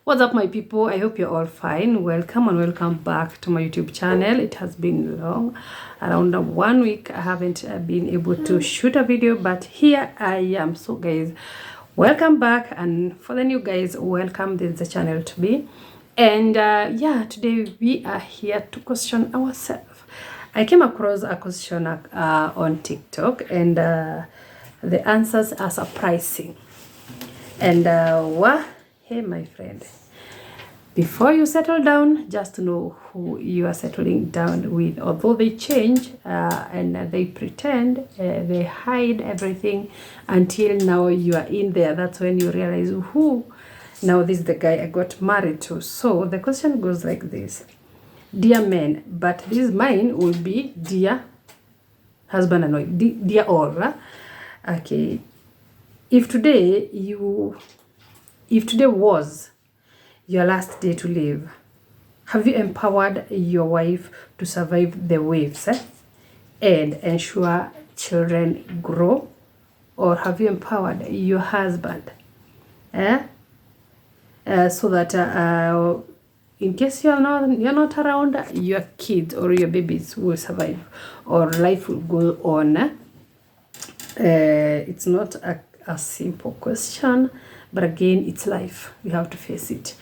What's up, my people? I hope you're all fine. Welcome and welcome back to my YouTube channel. It has been long, around 1 week. I haven't been able to shoot a video, but here I am. So guys, welcome back, and for the new guys, welcome. This is the channel to be. And yeah, today we are here to question ourselves. I came across a question on TikTok, and the answers are surprising. And hey, my friend, before you settle down, just know who you are settling down with. Although they change and they pretend, they hide everything until now you are in there. That's when you realize who. Now this is the guy I got married to. So the question goes like this. Dear men, but this mine will be dear husband and wife, dear all. Okay. If today was your last day to live, have you empowered your wife to survive the waves and ensure children grow? Or have you empowered your husband so that in case you're not around, your kids or your babies will survive or life will go on? It's not a simple question, but again, it's life. We have to face it.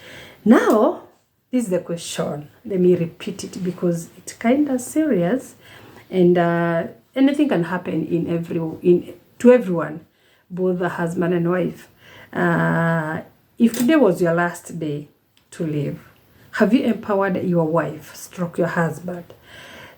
Now, this is the question. Let me repeat it because it's kind of serious, and anything can happen to everyone, both the husband and wife. If today was your last day to live, have you empowered your wife, your husband,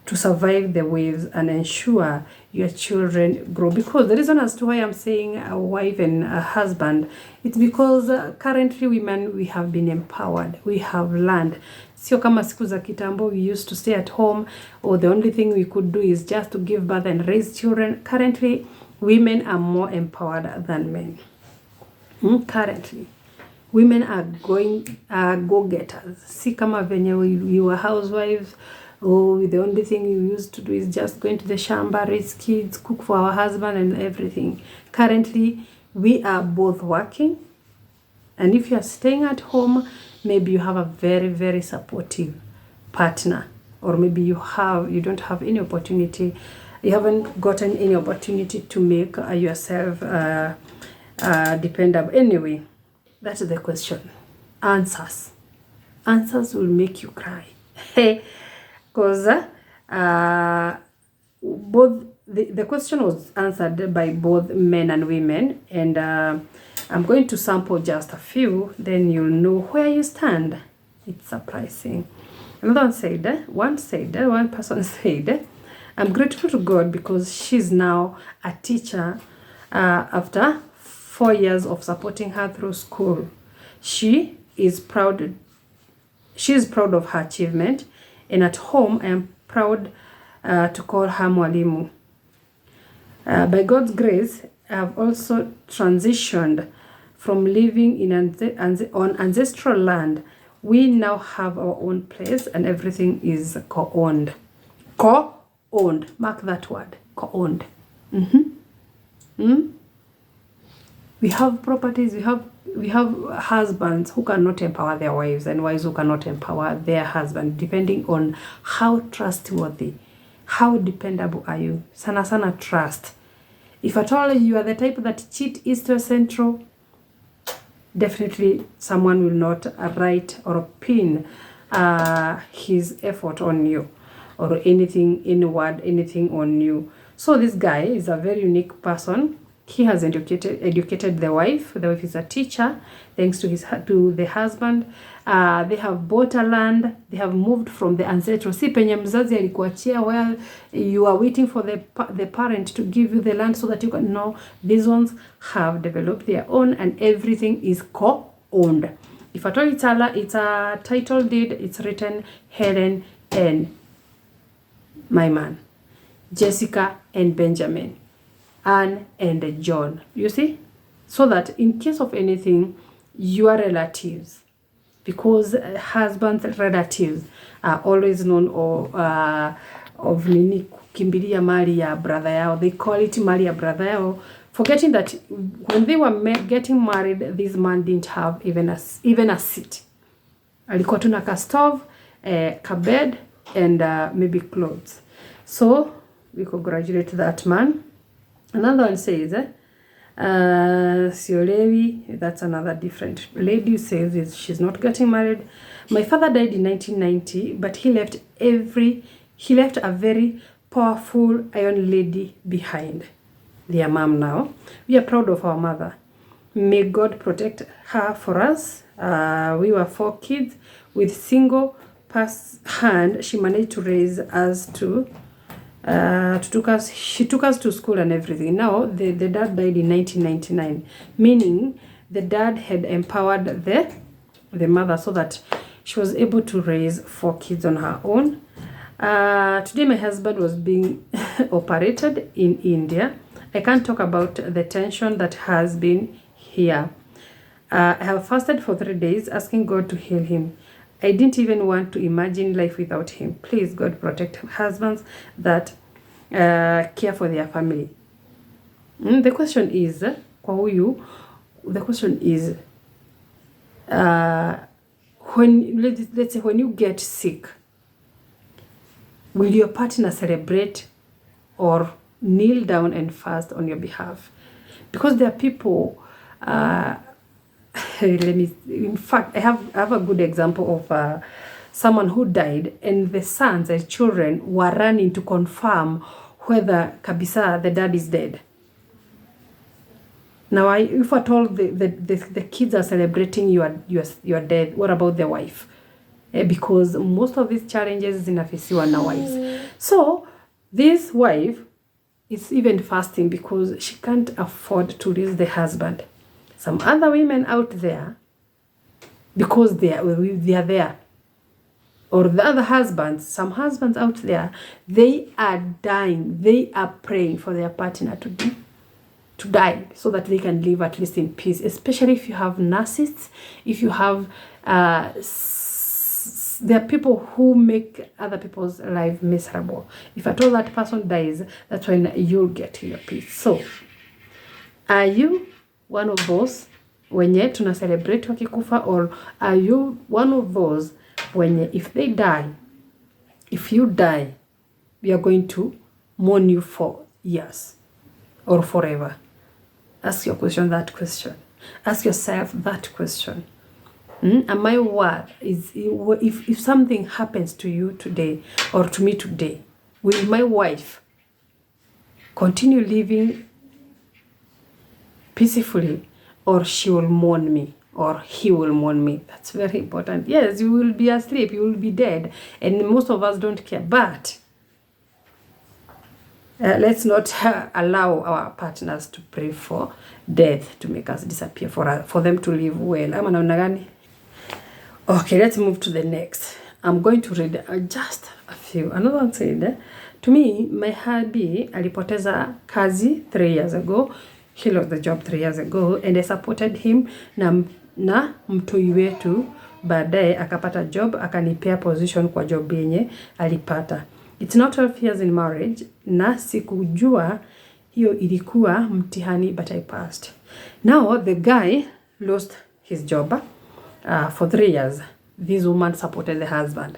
to survive the waves and ensure your children grow? Because the reason as to why I'm saying a wife and a husband, it's because currently women, we have been empowered. We have learned. Sio kama siku za kitambo, we used to stay at home, or the only thing we could do is just to give birth and raise children. Currently, women are more empowered than men. Currently, women are go-getters. Si kama venye you were housewives. Oh, the only thing you used to do is just going to the shamba, raise kids, cook for our husband and everything. Currently, we are both working. And if you are staying at home, maybe you have a very, very supportive partner. Or maybe you don't have any opportunity. You haven't gotten any opportunity to make yourself dependable. Anyway, that's the question. Answers will make you cry. Because both the question was answered by both men and women, and I'm going to sample just a few, then you'll know where you stand. It's surprising. One person said, I'm grateful to God because she's now a teacher after 4 years of supporting her through school. She is proud of her achievement. And at home, I am proud to call her Mwalimu. By God's grace, I have also transitioned from living on ancestral land. We now have our own place and everything is co-owned. Co-owned. Mark that word. Co-owned. We have properties, we have husbands who cannot empower their wives and wives who cannot empower their husband, depending on how trustworthy, how dependable are you. Sana trust. If at all you are the type that cheat east or central, definitely someone will not write or pin his effort on you or anything, any word, anything on you. So this guy is a very unique person. He has educated the wife. The wife is a teacher, thanks to the husband. They have bought a land. They have moved from the ancestral. Si penye mzazi alikuachia, where you are waiting for the parent to give you the land so that you can know. These ones have developed their own, and everything is co-owned. If at all it's a title deed, it's written Helen and my man, Jessica and Benjamin, Anne and John. You see? So that in case of anything, your relatives, because husbands' relatives are always known of nini kukimbilia mali ya brother yao. They call it mali ya brother yao, forgetting that when they were getting married, this man didn't have even a seat. alikuwa tu na ka stove, ka bed and maybe clothes. So we congratulate that man. Another one says Siolewi, that's another different lady who says she's not getting married. My father died in 1990, but he left a very powerful iron lady behind. Their mom now. We are proud of our mother. May God protect her for us. We were 4 kids with single hand. She managed to raise us she took us to school and everything. Now the dad died in 1999, meaning the dad had empowered the mother so that she was able to raise 4 kids on her own. Today my husband was being operated in India. I can't talk about the tension that has been here. I have fasted for 3 days asking God to heal him. I didn't even want to imagine life without him. Please, God, protect husbands that care for their family. The question is, let's say when you get sick, will your partner celebrate or kneel down and fast on your behalf? Because there are people, in fact, I have a good example of someone who died and the sons and children were running to confirm whether kabisa the dad is dead. Now, if at all the kids are celebrating your death, what about the wife? Because most of these challenges zinafisiwa na wives. So this wife is even fasting because she can't afford to lose the husband. Some other women out there, because they are there, or the other husbands, some husbands out there, they are dying. They are praying for their partner to die so that they can live at least in peace. Especially if you have narcissists, if you have there are people who make other people's life miserable. If at all that person dies, that's when you'll get your peace. So, are you one of those wenye tuna celebrate wakikufa, or are you one of those wenye if you die, we are going to mourn you for years or forever? Ask your question, that question. Ask yourself that question. Am I worth if something happens to you today or to me today, will my wife continue living peacefully, or she will mourn me, or he will mourn me? That's very important. Yes, you will be asleep, you will be dead, and most of us don't care. But let's not allow our partners to pray for death to make us disappear, for them to live well. Ama naona gani? Okay, let's move to the next. I'm going to read just a few. Another one said, to me, my hubby alipoteza kazi 3 years ago. He lost the job 3 years ago and I supported him na mtoi wetu baadaye akapata job, akanipea position kwa job yenye alipata. It's not 12 years in marriage na sikujua hiyo ilikuwa mtihani, but I passed. Now the guy lost his job for 3 years. This woman supported the husband.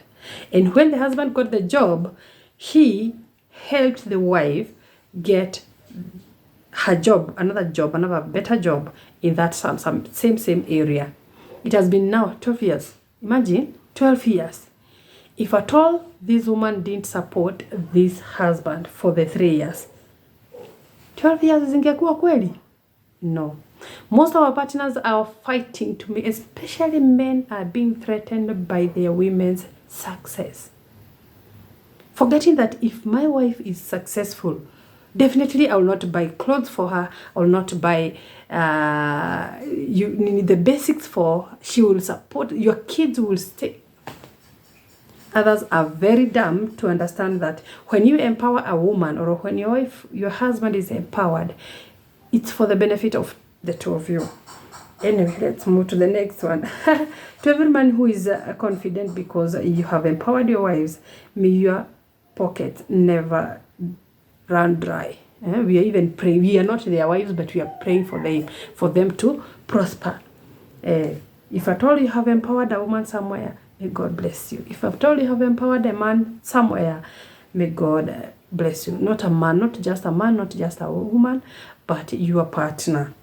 And when the husband got the job, he helped the wife get her job, another better job in that same area. It has been now 12 years. Imagine, 12 years. If at all this woman didn't support this husband for the 3 years, 12 years zingekuwa kweli? No. Most of our partners are fighting to make, especially men are being threatened by their women's success. Forgetting that if my wife is successful, definitely I will not buy clothes for her. I will not buy you need the basics for her. She will support, your kids will stay. Others are very dumb to understand that when you empower a woman, or when your husband is empowered, it's for the benefit of the two of you. Anyway, let's move to the next one. To every man who is confident because you have empowered your wives, may your pockets never run dry. We are even praying. We are not their wives, but we are praying for them to prosper. If at all you have empowered a woman somewhere, may God bless you. If at all you have empowered a man somewhere, may God bless you. Not a man, not just a man, not just a woman, but your partner.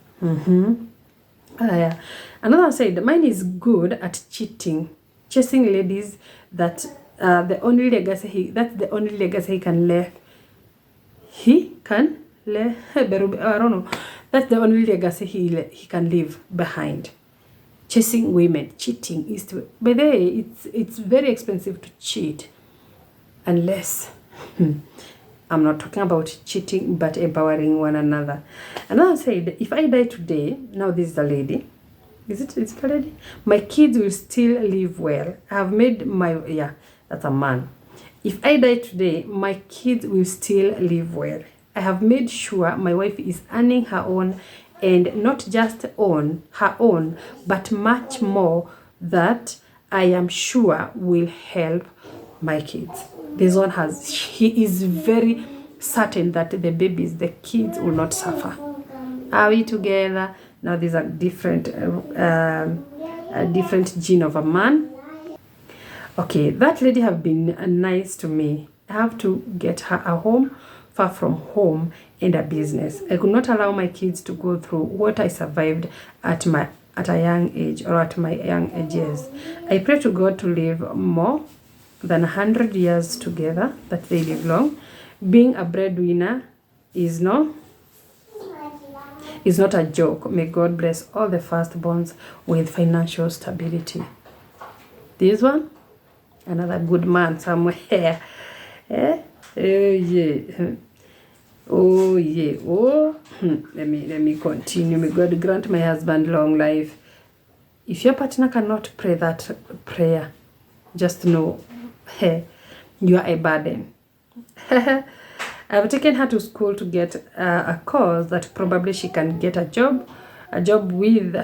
Another said, mine is good at cheating, chasing ladies that that's the only legacy he can leave. I don't know. That's the only legacy he can leave behind. Chasing women, cheating is to, by the way, it's very expensive to cheat, unless I'm not talking about cheating, but empowering one another. Another said, if I die today, now this is a lady. Is it? It's a lady? My kids will still live well. I have made my, yeah, that's a man. If I die today, my kids will still live well. I have made sure my wife is earning her own, and not just on her own, but much more that I am sure will help my kids. This one he is very certain that the babies, the kids will not suffer. Are we together? Now there's a different gene of a man. Okay, that lady have been nice to me. I have to get her a home, far from home, and a business. I could not allow my kids to go through what I survived at a young age, or at my young ages. I pray to God to live more than 100 years together, that they live long. Being a breadwinner is not a joke. May God bless all the firstborns with financial stability. This one, another good man somewhere. Oh yeah. Oh yeah. Oh, let me continue. May God grant my husband long life. If your partner cannot pray that prayer, just know, you are a burden. I've taken her to school to get a course that probably she can get a job with.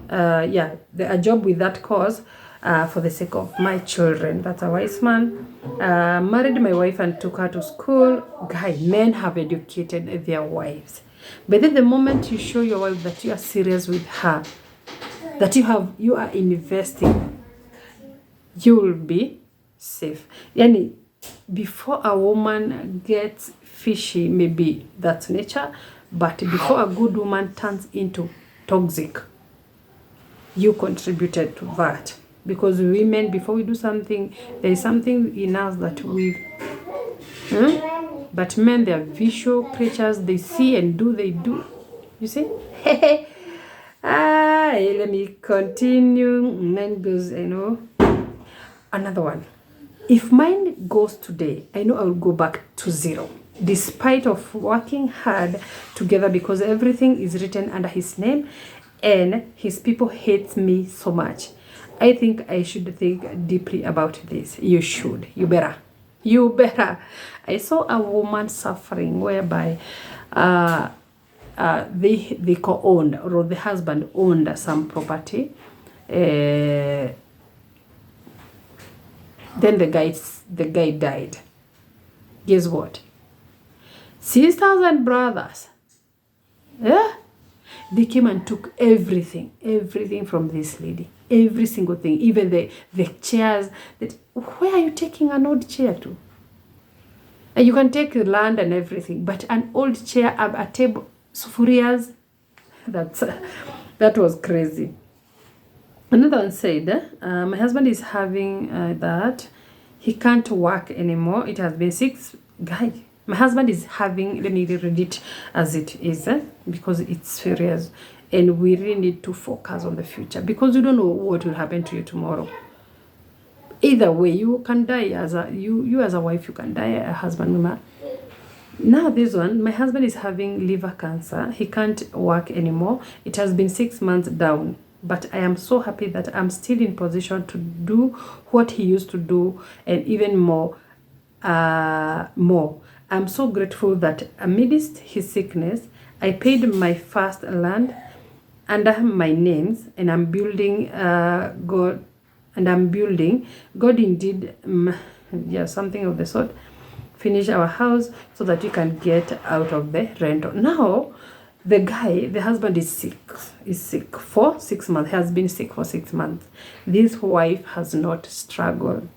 A job with that course for the sake of my children. That's a wise man. Married my wife and took her to school. Guy, men have educated their wives. But then the moment you show your wife that you are serious with her, that you are investing, you will be safe. Yani, before a woman gets fishy, maybe that's nature, but before a good woman turns into toxic, you contributed to that. Because women, before we do something, there is something in us that we but men, they are visual creatures. They see and do, they do. You see? Let me continue. Men goes, another one. If mine goes today, I know I will go back to zero, despite of working hard together, because everything is written under his name and his people hate me so much. I think I should think deeply about this. You should. You better. I saw a woman suffering whereby they co-owned, or the husband owned some property. Then the guy died. Guess what? Sisters and brothers, they came and took everything from this lady. Every single thing, even the chairs. Where are you taking an old chair to? And you can take the land and everything, but an old chair, a table, sufurias, that was crazy. Another one said, my husband is having that. He can't work anymore. It has been 6. Guy, my husband is having, let me read it as it is, because it's serious. And we really need to focus on the future, because you don't know what will happen to you tomorrow. Either way, you can die as a wife, you can die a husband. Now this one, my husband is having liver cancer. He can't work anymore. It has been 6 months down. But I am so happy that I'm still in position to do what he used to do, and even more. I'm so grateful that amidst his sickness, I paid my first land under my names, and I'm building God indeed, something of the sort. Finish our house so that you can get out of the rental. Now, The guy, the husband is sick for 6 months, has been sick for 6 months. This wife has not struggled.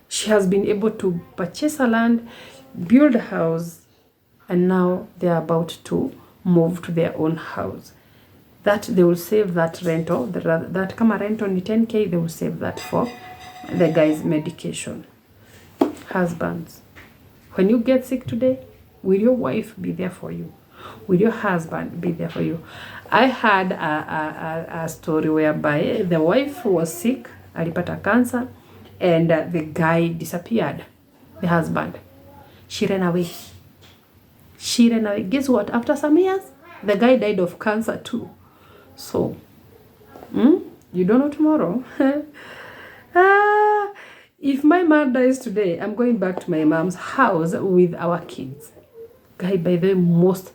She has been able to purchase a land, build a house, and now they are about to move to their own house. That they will save that rental, that kama rental ni 10K, they will save that for the guy's medication. Husbands, when you get sick today, will your wife be there for you? Will your husband be there for you? I had a story whereby the wife was sick, alipata cancer, and the guy disappeared, the husband. She ran away. Guess what? After some years, the guy died of cancer too. So, you don't know tomorrow. If my mom dies today, I'm going back to my mom's house with our kids. Guy, by the most,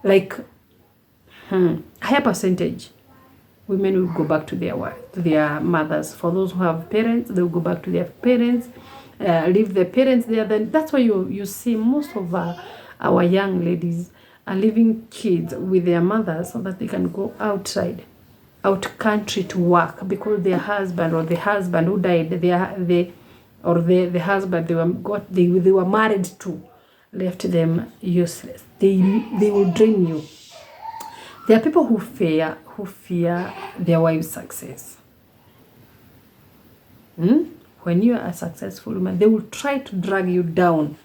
like, higher percentage, women will go back to their mothers. For those who have parents, they will go back to their parents, leave their parents there. Then that's why you see most of our young ladies are leaving kids with their mothers so that they can go out country to work, because their husband or the husband who died, the husband they were married to left them useless. They will drain you. There are people who fear their wife's success. When you are a successful woman, they will try to drag you down.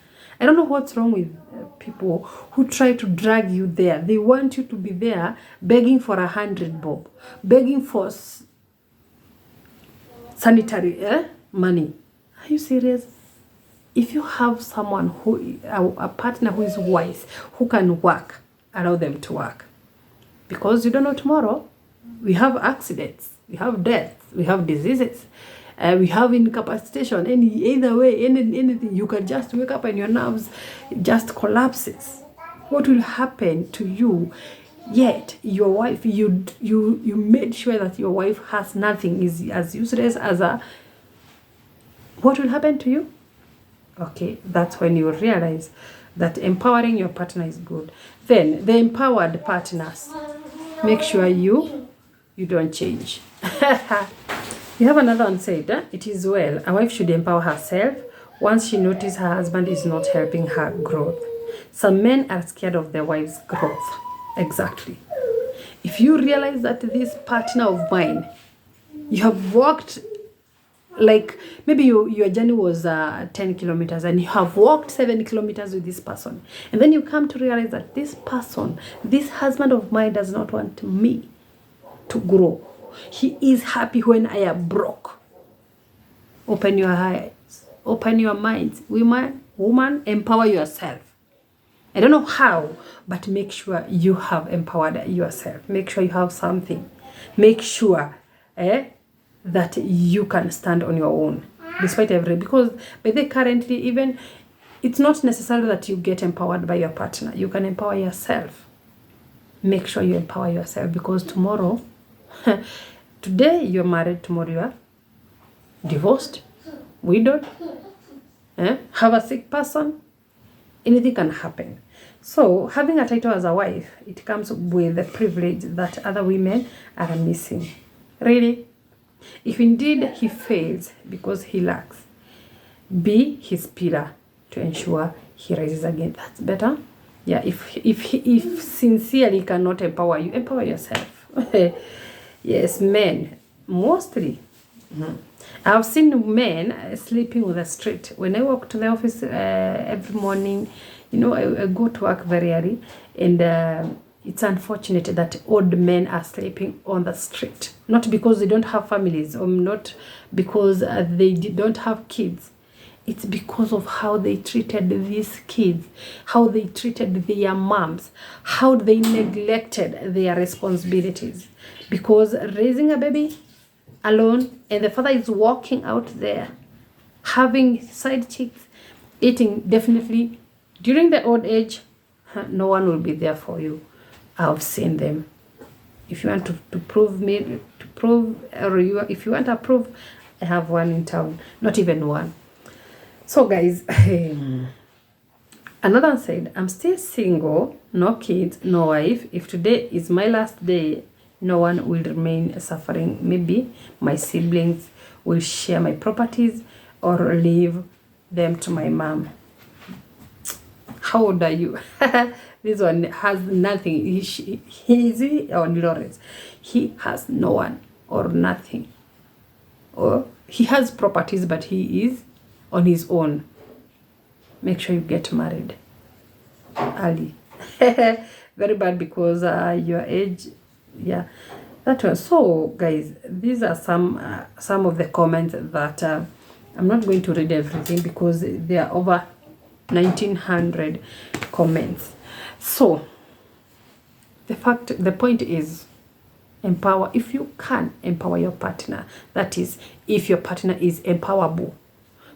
I don't know what's wrong with people who try to drag you there. They want you to be there begging for 100 bob, begging for sanitary money. Are you serious? If you have someone a partner who is wise, who can work, allow them to work. Because you don't know tomorrow. We have accidents, we have deaths, we have diseases. We have incapacitation. Either way, anything, you can just wake up and your nerves just collapses. What will happen to you? Yet your wife, you made sure that your wife has nothing, is as useless as a. What will happen to you? Okay, that's when you realize that empowering your partner is good. Then the empowered partners, make sure you don't change. You have another one said, it is well, a wife should empower herself once she notices her husband is not helping her growth. Some men are scared of their wife's growth. Exactly. If you realize that this partner of mine, you have walked, like maybe your journey was 10 kilometers and you have walked 7 kilometers with this person, and then you come to realize that this person, this husband of mine, does not want me to grow. He is happy when I am broke. Open your eyes, open your minds. Woman, empower yourself. I don't know how, but make sure you have empowered yourself. Make sure you have something. Make sure that you can stand on your own, despite everything. Because by the currently, even it's not necessary that you get empowered by your partner. You can empower yourself. Make sure you empower yourself, because tomorrow, today you're married, tomorrow you are divorced, widowed, have a sick person. Anything can happen. So having a title as a wife, it comes with the privilege that other women are missing. Really, if indeed he fails because he lacks, be his pillar to ensure he rises again. That's better. Yeah, if sincerely cannot empower you, empower yourself. Yes, men mostly. I've seen men sleeping on the street. When I walk to the office every morning, I go to work very early, and it's unfortunate that old men are sleeping on the street. Not because they don't have families, or not because they don't have kids. It's because of how they treated these kids, how they treated their moms, how they neglected their responsibilities. Because raising a baby alone, and the father is walking out there, having side chicks, eating, definitely, during the old age, no one will be there for you. I've seen them. If you want to prove, or if you want to prove, I have one in town. Not even one. So guys, Another one said, I'm still single, no kids, no wife. If today is my last day, no one will remain suffering. Maybe my siblings will share my properties or leave them to my mom. How old are you? This one has nothing. He on Lawrence. He has no one or nothing. Or he has properties, but he is on his own. Make sure you get married early. Very bad because your age, yeah, that one. So guys, these are some of the comments that I'm not going to read everything because there are over 1900 comments. So the point is, empower. If you can empower your partner, that is, if your partner is empowerable,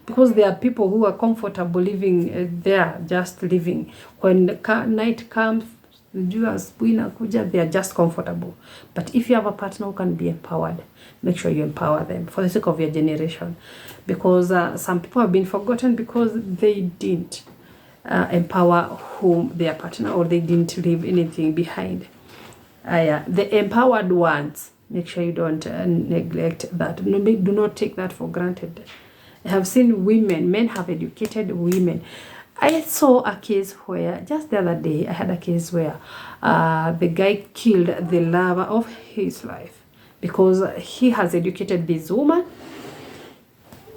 because there are people who are comfortable living there, just living. When the night comes, they are just comfortable. But if you have a partner who can be empowered, make sure you empower them for the sake of your generation, because some people have been forgotten because they didn't empower their partner, or they didn't leave anything behind. The empowered ones, make sure you don't neglect that. Do not take that for granted. I have seen men have educated women. I saw a case where, just the other day, I had a case where the guy killed the lover of his life because he has educated this woman,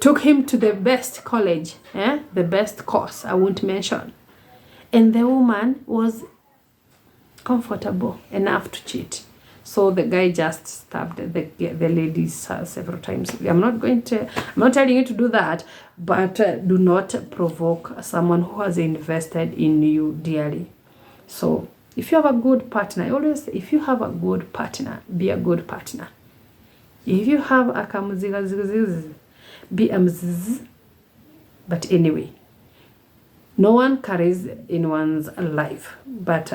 took him to the best college, the best course, I won't mention. And the woman was comfortable enough to cheat. So the guy just stabbed the ladies several times. I'm not telling you to do that, but do not provoke someone who has invested in you dearly. So if you have a good partner, I always say, if you have a good partner, be a good partner. If you have a kamuziga, be a mziz. But anyway, no one carries in one's life. But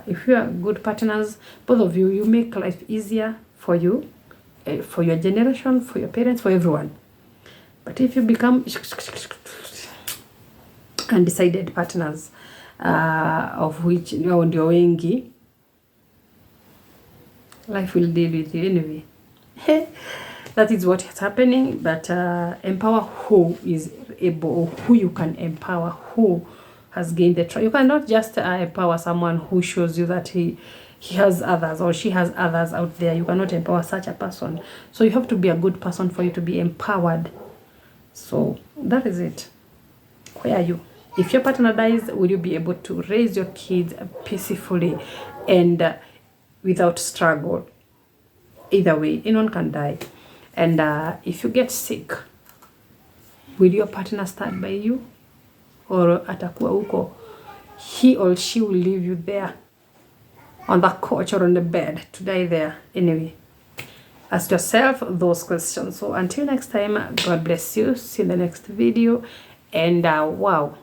if you are good partners, both of you, you make life easier for you, for your generation, for your parents, for everyone. But if you become undecided partners, of which ndio wengi, life will deal with you anyway. That is what is happening. But empower who is able, who you can empower, who has gained the trust. You cannot just empower someone who shows you that he has others or she has others out there. You cannot empower such a person. So you have to be a good person for you to be empowered. So that is it. Where are you? If your partner dies, will you be able to raise your kids peacefully and without struggle? Either way, anyone can die. And if you get sick, will your partner stand by you? Or atakuwa huko, he or she will leave you there on the couch or on the bed to die there? Anyway, ask yourself those questions. So until next time, God bless you. See you in the next video. And wow,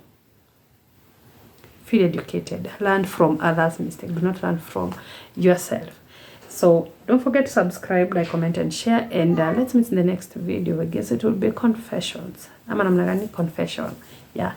feel educated. Learn from others' mistakes. Do not learn from yourself. So don't forget to subscribe, like, comment, and share. And let's meet in the next video. I guess it will be confessions. I'm an confession. Yeah.